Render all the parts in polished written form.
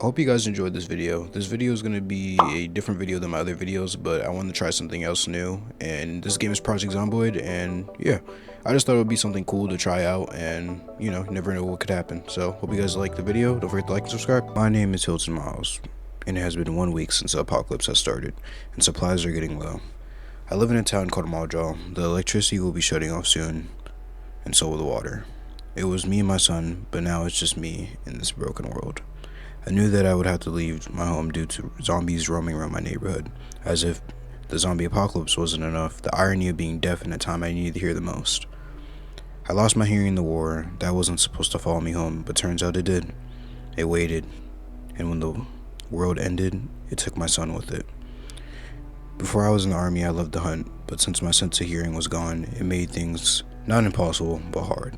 Hope you guys enjoyed this video. This video is going to be a different video than my other videos, but I wanted to try something else new, and this game is Project Zomboid, and yeah, I just thought it would be something cool to try out, and you know, never know what could happen. So hope you guys like the video. Don't forget to like and subscribe. My name is Hilton Miles, and it has been 1 week since the apocalypse has started, and supplies are getting low. I live in a town called Maljaw. The electricity will be shutting off soon, and so will the water. It was me and my son, but now it's just me in this broken world. I knew that I would have to leave my home due to zombies roaming around my neighborhood. As if the zombie apocalypse wasn't enough, the irony of being deaf in a time I needed to hear the most. I lost my hearing in the war. That wasn't supposed to follow me home, but turns out it did. It waited, and when the world ended, it took my son with it. Before I was in the army, I loved to hunt, but since my sense of hearing was gone, it made things not impossible, but hard.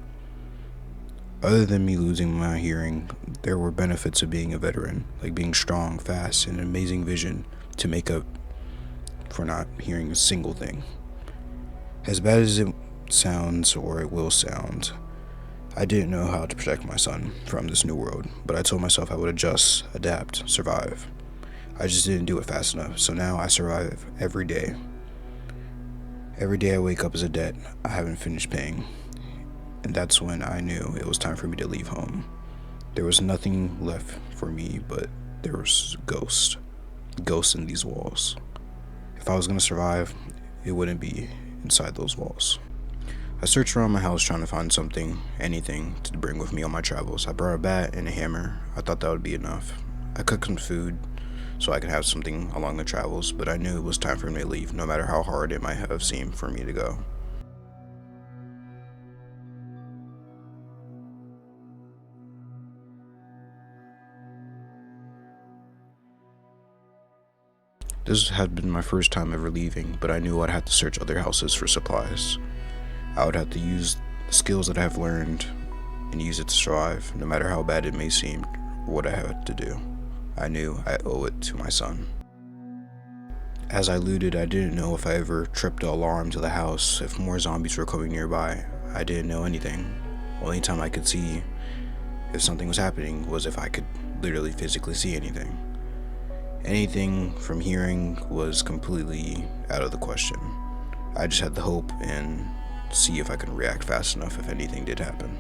Other than me losing my hearing, there were benefits of being a veteran, like being strong, fast, and amazing vision to make up for not hearing a single thing. As bad as it sounds, or it will sound, I didn't know how to protect my son from this new world, but I told myself I would adjust, adapt, survive. I just didn't do it fast enough, so now I survive every day. Every day I wake up is a debt I haven't finished paying. And that's when I knew it was time for me to leave home. There was nothing left for me, but there was ghosts in these walls. If I was going to survive, it wouldn't be inside those walls. I searched around my house trying to find something, anything, to bring with me on my travels. I brought a bat and a hammer. I thought that would be enough. I cooked some food so I could have something along the travels, but I knew it was time for me to leave, no matter how hard it might have seemed for me to go. This had been my first time ever leaving, but I knew I'd have to search other houses for supplies. I would have to use the skills that I've learned and use it to survive, no matter how bad it may seem or what I had to do. I knew I owe it to my son. As I looted, I didn't know if I ever tripped the alarm to the house, if more zombies were coming nearby. I didn't know anything. Only time I could see if something was happening was if I could literally physically see anything. Anything from hearing was completely out of the question. I just had to hope and see if I could react fast enough if anything did happen.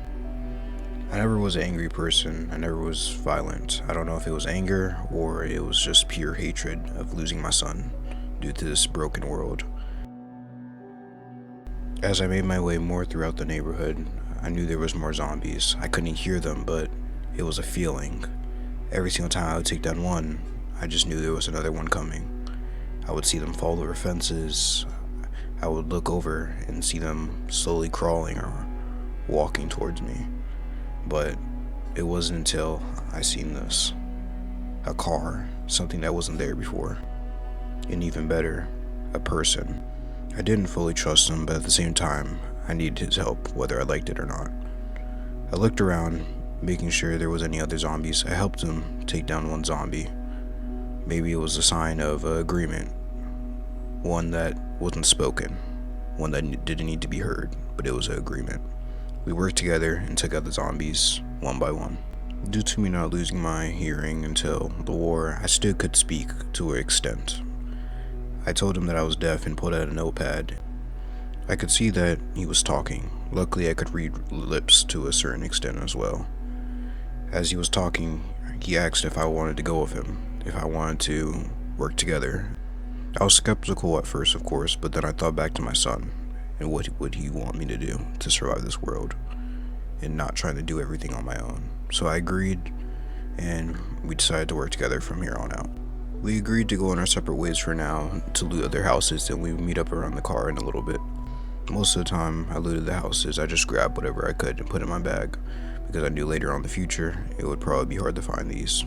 I never was an angry person. I never was violent. I don't know if it was anger or it was just pure hatred of losing my son due to this broken world. As I made my way more throughout the neighborhood, I knew there was more zombies. I couldn't hear them, but it was a feeling. Every single time I would take down one, I just knew there was another one coming. I would see them fall over fences. I would look over and see them slowly crawling or walking towards me. But it wasn't until I seen this. A car, something that wasn't there before. And even better, a person. I didn't fully trust him, but at the same time, I needed his help, whether I liked it or not. I looked around, making sure there was any other zombies. I helped him take down one zombie. Maybe it was a sign of agreement, one that wasn't spoken, one that didn't need to be heard, but it was an agreement. We worked together and took out the zombies one by one. Due to me not losing my hearing until the war, I still could speak to an extent. I told him that I was deaf and pulled out a notepad. I could see that he was talking. Luckily, I could read lips to a certain extent as well. As he was talking, he asked if I wanted to go with him, if I wanted to work together. I was skeptical at first, of course, but then I thought back to my son and what would he want me to do to survive this world and not trying to do everything on my own. So I agreed, and we decided to work together from here on out. We agreed to go in our separate ways for now to loot other houses, and we would meet up around the car in a little bit. Most of the time I looted the houses, I just grabbed whatever I could and put it in my bag, because I knew later on in the future it would probably be hard to find these.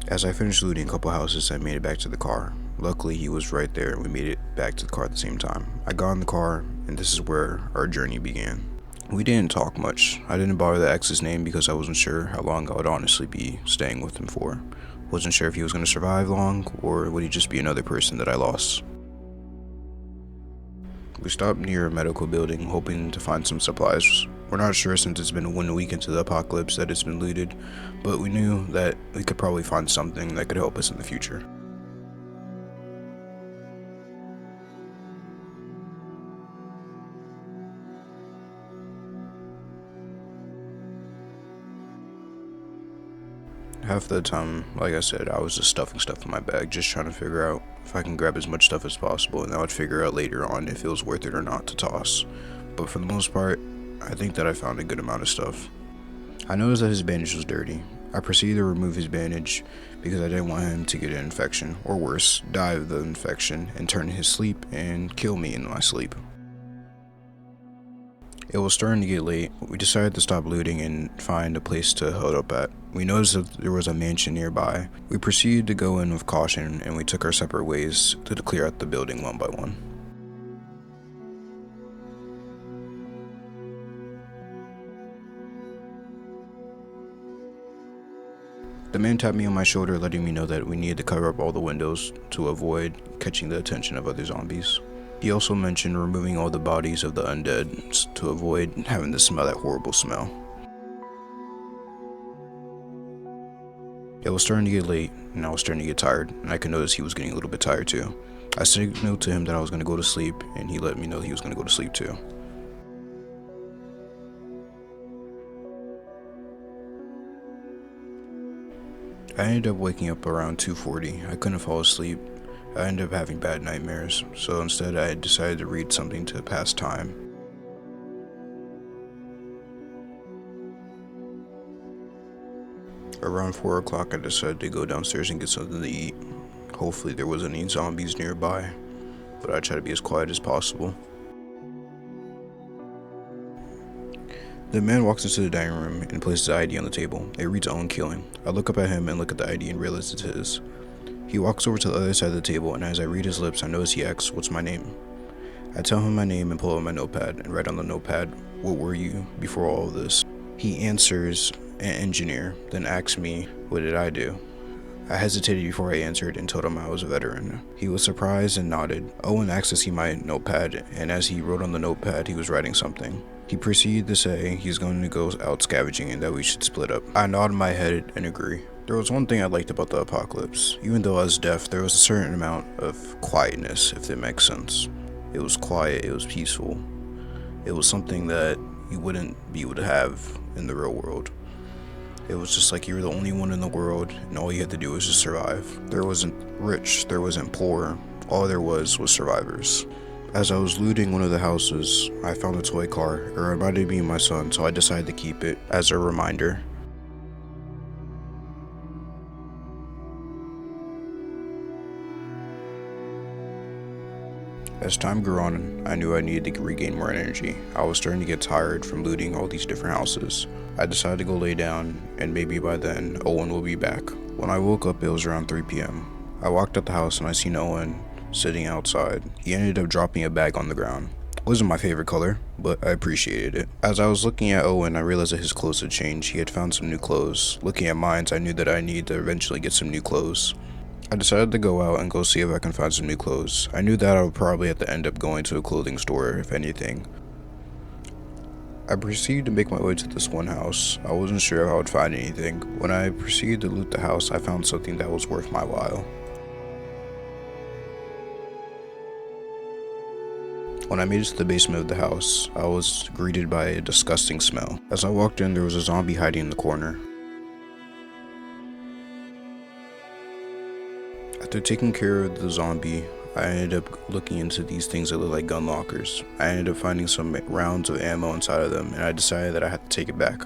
As I finished looting a couple houses, I made it back to the car. Luckily, he was right there and we made it back to the car at the same time. I got in the car, and this is where our journey began. We didn't talk much. I didn't bother to ask his name because I wasn't sure how long I would honestly be staying with him for. Wasn't sure if he was going to survive long, or would he just be another person that I lost. We stopped near a medical building, hoping to find some supplies. We're not sure since it's been 1 week into the apocalypse that it's been looted, but we knew that we could probably find something that could help us in the future. Half the time, like I said, I was just stuffing stuff in my bag, just trying to figure out if I can grab as much stuff as possible, and I would figure out later on if it was worth it or not to toss. But for the most part, I think that I found a good amount of stuff. I noticed that his bandage was dirty. I proceeded to remove his bandage because I didn't want him to get an infection, or worse, die of the infection and turn his sleep and kill me in my sleep. It was starting to get late. We decided to stop looting and find a place to huddle up at. We noticed that there was a mansion nearby. We proceeded to go in with caution, and we took our separate ways to clear out the building one by one. The man tapped me on my shoulder, letting me know that we needed to cover up all the windows to avoid catching the attention of other zombies. He also mentioned removing all the bodies of the undead to avoid having to smell that horrible smell. It was starting to get late, and I was starting to get tired, and I could notice he was getting a little bit tired too. I signaled to him that I was going to go to sleep, and he let me know he was going to go to sleep too. I ended up waking up around 2:40. I couldn't fall asleep. I ended up having bad nightmares, so instead I decided to read something to pass time. Around 4 o'clock I decided to go downstairs and get something to eat. Hopefully there wasn't any zombies nearby, but I tried to be as quiet as possible. The man walks into the dining room and places the ID on the table. It reads own killing. I look up at him and look at the ID and realize it's his. He walks over to the other side of the table, and as I read his lips, I notice he asks, "What's my name?" I tell him my name and pull out my notepad and write on the notepad, "What were you before all of this?" He answers, "An engineer," then asks me, "What did I do?" I hesitated before I answered and told him I was a veteran. He was surprised and nodded. Owen asked to see my notepad, and as he wrote on the notepad, he was writing something. He proceeded to say he's going to go out scavenging and that we should split up. I nodded my head and agree. There was one thing I liked about the apocalypse. Even though I was deaf, there was a certain amount of quietness, if that makes sense. It was quiet, it was peaceful. It was something that you wouldn't be able to have in the real world. It was just like you were the only one in the world, and all you had to do was just survive. There wasn't rich, there wasn't poor. All there was survivors. As I was looting one of the houses, I found a toy car. It reminded me of my son, so I decided to keep it as a reminder. As time grew on, I knew I needed to regain more energy. I was starting to get tired from looting all these different houses. I decided to go lay down, and maybe by then, Owen will be back. When I woke up, it was around 3 p.m. I walked out the house and I seen Owen sitting outside. He ended up dropping a bag on the ground. It wasn't my favorite color, but I appreciated it. As I was looking at Owen, I realized that his clothes had changed. He had found some new clothes. Looking at mine, I knew that I needed to eventually get some new clothes. I decided to go out and go see if I can find some new clothes. I knew that I would probably have to end up going to a clothing store, if anything. I proceeded to make my way to this one house. I wasn't sure if I would find anything. When I proceeded to loot the house, I found something that was worth my while. When I made it to the basement of the house, I was greeted by a disgusting smell. As I walked in, there was a zombie hiding in the corner. After taking care of the zombie, I ended up looking into these things that look like gun lockers. I ended up finding some rounds of ammo inside of them, and I decided that I had to take it back.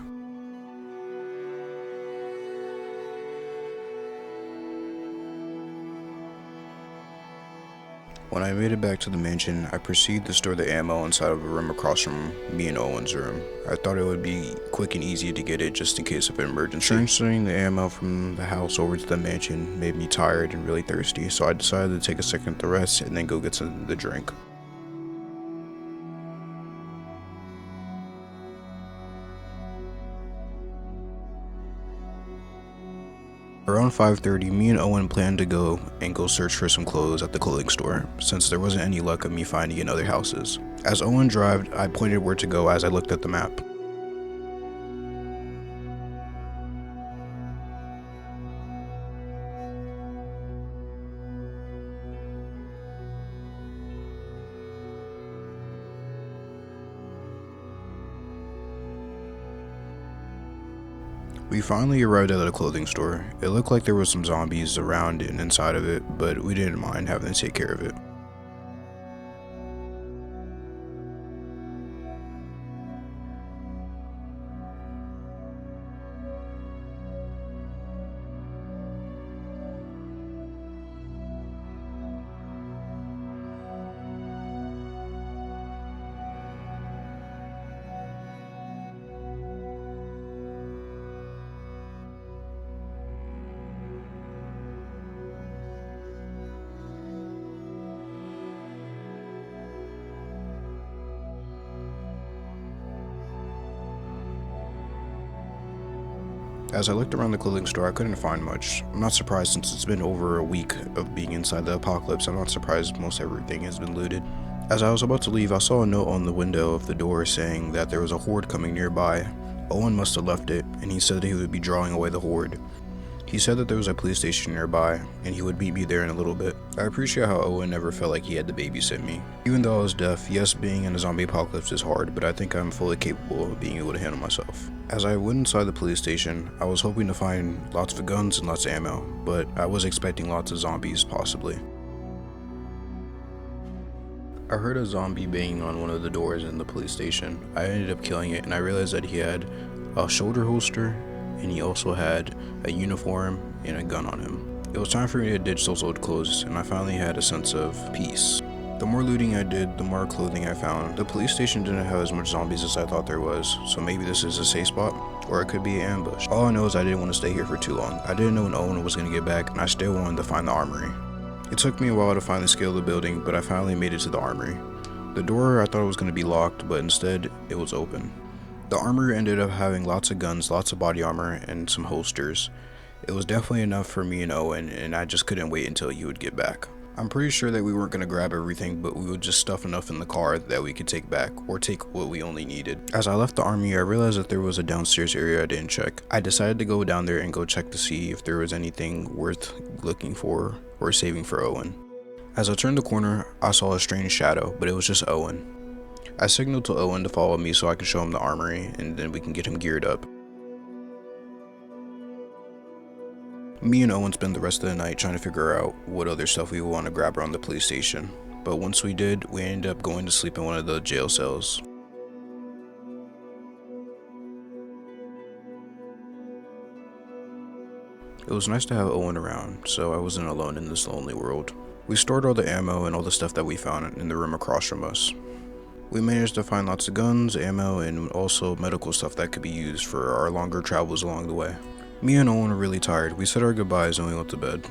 When I made it back to the mansion, I proceeded to store the ammo inside of a room across from me and Owen's room. I thought it would be quick and easy to get it just in case of an emergency. Transferring the ammo from the house over to the mansion made me tired and really thirsty, so I decided to take a second to rest and then go get something to drink. Around 5:30, me and Owen planned to go search for some clothes at the clothing store, since there wasn't any luck of me finding in other houses. As Owen drove, I pointed where to go as I looked at the map. We finally arrived at the clothing store. It looked like there was some zombies around and inside of it, but we didn't mind having to take care of it. As I looked around the clothing store, I couldn't find much. I'm not surprised, since it's been over a week of being inside the apocalypse. I'm not surprised most everything has been looted. As I was about to leave, I saw a note on the window of the door saying that there was a horde coming nearby. Owen must have left it, and he said that he would be drawing away the horde. He said that there was a police station nearby, and he would meet me there in a little bit. I appreciate how Owen never felt like he had to babysit me. Even though I was deaf, yes, being in a zombie apocalypse is hard, but I think I'm fully capable of being able to handle myself. As I went inside the police station, I was hoping to find lots of guns and lots of ammo, but I was expecting lots of zombies, possibly. I heard a zombie banging on one of the doors in the police station. I ended up killing it, and I realized that he had a shoulder holster, and he also had a uniform and a gun on him. It was time for me to ditch those old clothes, and I finally had a sense of peace. The more looting I did, the more clothing I found. The police station didn't have as much zombies as I thought there was, so maybe this is a safe spot, or it could be an ambush. All I know is I didn't want to stay here for too long. I didn't know when Owen was going to get back, and I still wanted to find the armory. It took me a while to find the scale of the building, but I finally made it to the armory. The door, I thought it was going to be locked, but instead, it was open. The armory ended up having lots of guns, lots of body armor, and some holsters. It was definitely enough for me and Owen, and I just couldn't wait until he would get back. I'm pretty sure that we weren't going to grab everything, but we would just stuff enough in the car that we could take back, or take what we only needed. As I left the army, I realized that there was a downstairs area I didn't check. I decided to go down there and go check to see if there was anything worth looking for or saving for Owen. As I turned the corner, I saw a strange shadow, but it was just Owen. I signaled to Owen to follow me so I could show him the armory, and then we can get him geared up. Me and Owen spent the rest of the night trying to figure out what other stuff we would want to grab around the police station. But once we did, we ended up going to sleep in one of the jail cells. It was nice to have Owen around, so I wasn't alone in this lonely world. We stored all the ammo and all the stuff that we found in the room across from us. We managed to find lots of guns, ammo, and also medical stuff that could be used for our longer travels along the way. Me and Owen were really tired. We said our goodbyes and we went to bed.